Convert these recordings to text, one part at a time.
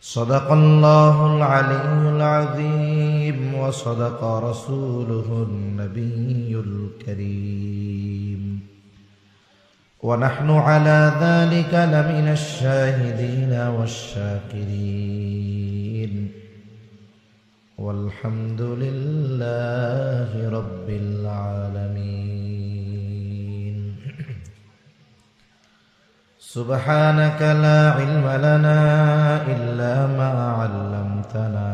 صدق الله العلي العظيم وصدق رسوله النبي الكريم ونحن على ذلك لمن الشاهدين والشاكرين والحمد لله رب العالمين سبحانك لا علم لنا إلا ما علمتنا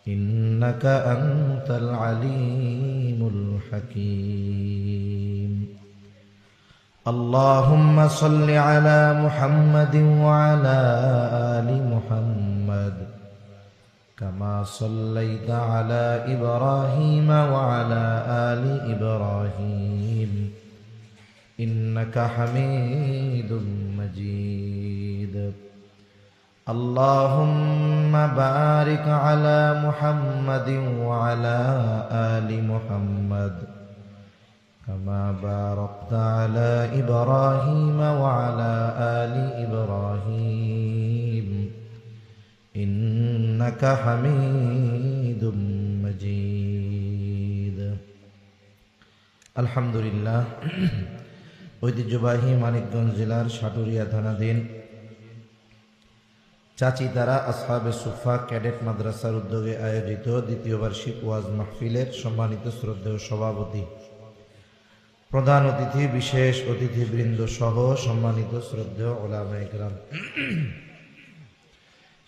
إنك أنت العليم الحكيم اللهم صل على محمد وعلى آل محمد كما صليت على إبراهيم وعلى آل إبراهيم إنك حميد مجيد اللهم بارك على محمد وعلى آل محمد كما باركت على إبراهيم وعلى آل إبراهيم إنك حميد مجيد الحمد لله ঐতিহ্যবাহী মানিকগঞ্জ জেলার সাটুরিয়া থানাধীন চাচিতারা আসহাবে সুফা ক্যাডেট মাদ্রাসার উদ্যোগে আয়োজিত দ্বিতীয় বার্ষিক ওয়াজ মাহফিলের সম্মানিত শ্রদ্ধেয় সভাপতি, প্রধান অতিথি, বিশেষ অতিথিবৃন্দ সহ সম্মানিত শ্রদ্ধেয় উলামায়ে কেরাম,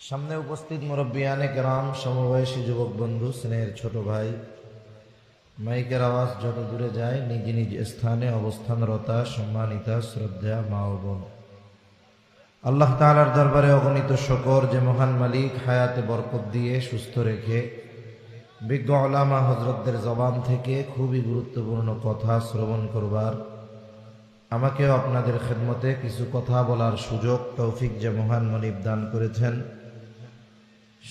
সামনে উপস্থিত মুরব্বিয়ানে কেরাম, সমবয়সী যুবক বন্ধু, স্নেহের ছোট ভাই, মাইকের আওয়াজ যত দূরে যায় নিজ নিজ স্থানে অবস্থানরতা সম্মানিতা শ্রদ্ধা মা ও বোন, আল্লাহ তাআলার দরবারে অগণিত শুকর যে মহান মালিক হায়াতে বরকত দিয়ে সুস্থ রেখে বিজ্ঞ উলামা হযরতদের জবান থেকে খুবই গুরুত্বপূর্ণ কথা শ্রবণ করবার, আমাকেও আপনাদের খেদমতে কিছু কথা বলার সুযোগ তৌফিক যে মহান মনিব দান করেছেন,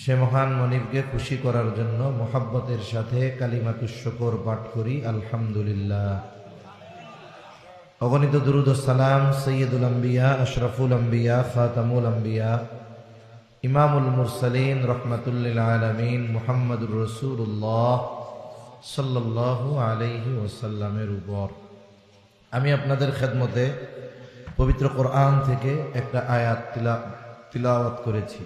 সে মহান মনিবকে খুশি করার জন্য মোহাব্বতের সাথে কালিমাতুশ শুকর পাঠ করি আলহামদুলিল্লাহ। অগণিত দুরূদ ও সালাম সৈয়দুল আম্বিয়া, আশরাফুল আম্বিয়া, খাতামুল আম্বিয়া, ইমামুল মুরসালিন, রহমাতুল লিল আলামিন মুহাম্মদুর রাসূলুল্লাহ সাল্লাল্লাহু আলাইহি ওয়াসাল্লামের উপর। আমি আপনাদের খেদমতে পবিত্র কোরআন থেকে একটা আয়াত তিলাওয়াত করেছি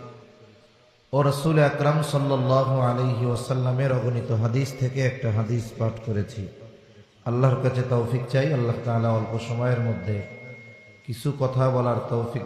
ও রাসূল আকরাম সাল্লাল্লাহু আলাইহি ওয়াসাল্লামের অগণিত হাদিস থেকে একটা হাদিস পাঠ করেছি। আল্লাহর কাছে তৌফিক চাই, আল্লাহ তাআলা অল্প সময়ের মধ্যে কিছু কথা বলার তৌফিক